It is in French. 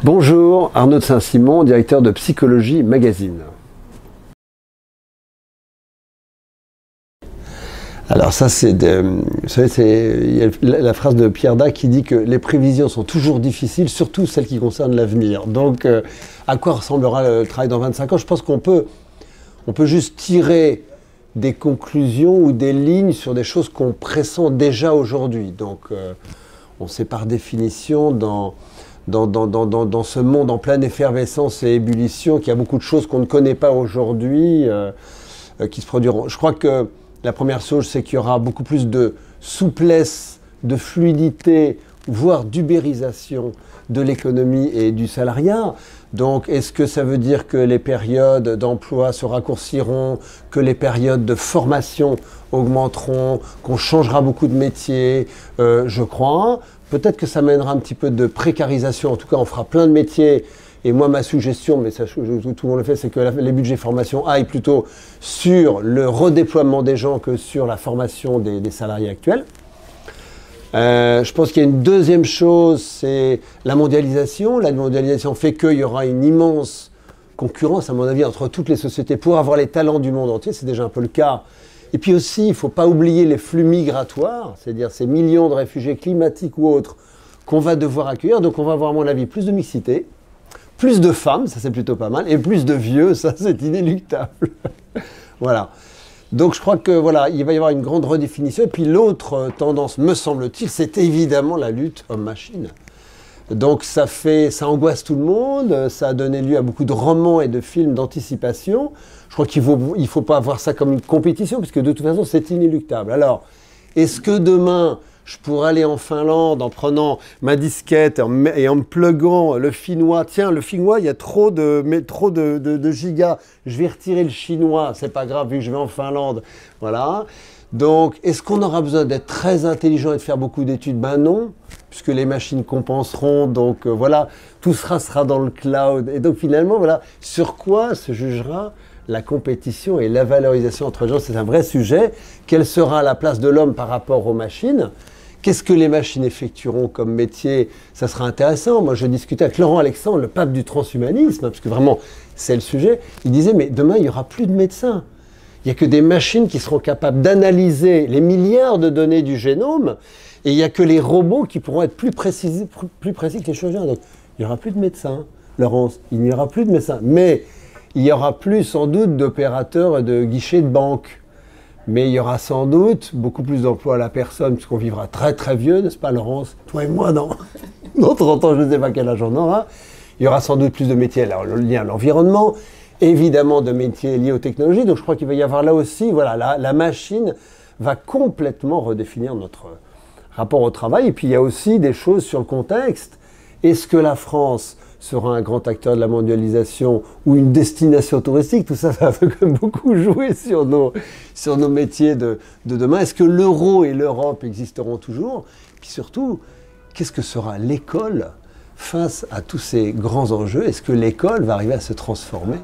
Bonjour, Arnaud de Saint-Simon, directeur de Psychologie Magazine. Alors ça, vous savez, il y a la phrase de Pierre Dac qui dit que les prévisions sont toujours difficiles, surtout celles qui concernent l'avenir. Donc, à quoi ressemblera le travail dans 25 ans? Je pense qu'on peut juste tirer des conclusions ou des lignes sur des choses qu'on pressent déjà aujourd'hui. Donc, on sait par définition dans ce monde en pleine effervescence et ébullition qu'il y a beaucoup de choses qu'on ne connaît pas aujourd'hui qui se produiront. Je crois que la première chose, c'est qu'il y aura beaucoup plus de souplesse, de fluidité, voire d'ubérisation de l'économie et du salariat. Donc, est-ce que ça veut dire que les périodes d'emploi se raccourciront, que les périodes de formation augmenteront, qu'on changera beaucoup de métiers? Je crois. Peut-être que ça mènera un petit peu de précarisation. En tout cas, on fera plein de métiers. Et moi, ma suggestion, mais ça, tout le monde le fait, c'est que les budgets formation aillent plutôt sur le redéploiement des gens que sur la formation des salariés actuels. Je pense qu'il y a une deuxième chose, c'est la mondialisation. La mondialisation fait qu'il y aura une immense concurrence, à mon avis, entre toutes les sociétés pour avoir les talents du monde entier. C'est déjà un peu le cas. Et puis aussi, il ne faut pas oublier les flux migratoires, c'est-à-dire ces millions de réfugiés climatiques ou autres qu'on va devoir accueillir. Donc on va avoir, à mon avis, plus de mixité. Plus de femmes, ça c'est plutôt pas mal, et plus de vieux, ça c'est inéluctable. Voilà. Donc je crois que voilà, il va y avoir une grande redéfinition. Et puis l'autre tendance, me semble-t-il, c'est évidemment la lutte homme-machine. Donc ça angoisse tout le monde, ça a donné lieu à beaucoup de romans et de films d'anticipation. Je crois qu'il faut pas voir ça comme une compétition, puisque de toute façon c'est inéluctable. Alors, est-ce que demain, je pourrais aller en Finlande en prenant ma disquette et en me pluguant le finnois. Tiens, le finnois, il y a trop de gigas. Je vais retirer le chinois. C'est pas grave vu que je vais en Finlande. Voilà. Donc, est-ce qu'on aura besoin d'être très intelligent et de faire beaucoup d'études? Ben non, puisque les machines compenseront. Donc, voilà, tout sera dans le cloud. Et donc, finalement, voilà, sur quoi se jugera la compétition et la valorisation entre les gens? C'est un vrai sujet. Quelle sera la place de l'homme par rapport aux machines? Qu'est-ce que les machines effectueront comme métier? Ça sera intéressant. Moi, je discutais avec Laurent Alexandre, le pape du transhumanisme, parce que vraiment, c'est le sujet. Il disait, mais demain, il n'y aura plus de médecins. Il n'y a que des machines qui seront capables d'analyser les milliards de données du génome, et il n'y a que les robots qui pourront être plus précis que les chirurgiens. Donc, il n'y aura plus de médecins, Laurence. Il n'y aura plus de médecins. Mais il y aura plus, sans doute, d'opérateurs de guichets de banque. Mais il y aura sans doute beaucoup plus d'emplois à la personne, puisqu'on vivra très très vieux, n'est-ce pas Laurence? Toi et moi, non. Dans 30 ans, je ne sais pas quel âge on aura. Il y aura sans doute plus de métiers liés à l'environnement, évidemment de métiers liés aux technologies. Donc je crois qu'il va y avoir là aussi, voilà, la machine va complètement redéfinir notre rapport au travail. Et puis il y a aussi des choses sur le contexte. Est-ce que la France sera un grand acteur de la mondialisation ou une destination touristique? Tout ça, ça va quand même beaucoup jouer sur nos métiers de demain. Est-ce que l'euro et l'Europe existeront toujours? Puis surtout, qu'est-ce que sera l'école face à tous ces grands enjeux? Est-ce que l'école va arriver à se transformer?